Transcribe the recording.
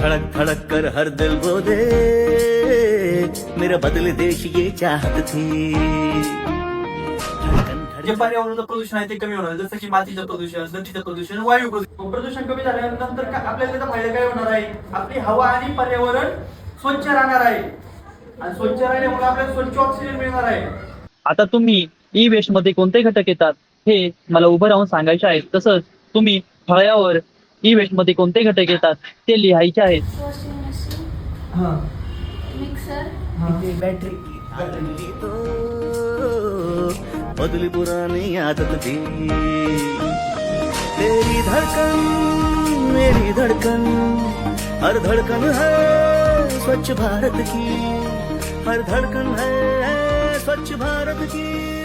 धड़क धड़क कर हर दिल बोले मेरा बदले देश ये चाहत थी. जे पर्यावरणाचं प्रदूषण आहे ते कमी होणार, जसं की मातीचं प्रदूषण, नदीचं प्रदूषण, वायू प्रदूषण कमी झाल्यानंतर आपल्याला त्याचा फायदा काय होणार आहे? आपली हवा आणि पर्यावरण स्वच्छ राहणार आहे आणि स्वच्छ राहिल्यामुळे आपल्याला स्वच्छ ऑक्सिजन मिळणार आहे. आता तुम्ही ई वेस्ट मध्ये कोणते घटक येतात हे मला उभं राहून सांगायचे आहे. तसंच तुम्ही फळ्यावर ई वेस्ट मध्ये कोणते घटक येतात ते लिहायचे आहेत. वॉशिंग मशीन, हा मिक्सर, बैटरी की तो बदली पुरानी आदत थी. तेरी धड़कन मेरी धड़कन हर धड़कन है स्वच्छ भारत की, हर धड़कन है स्वच्छ भारत की.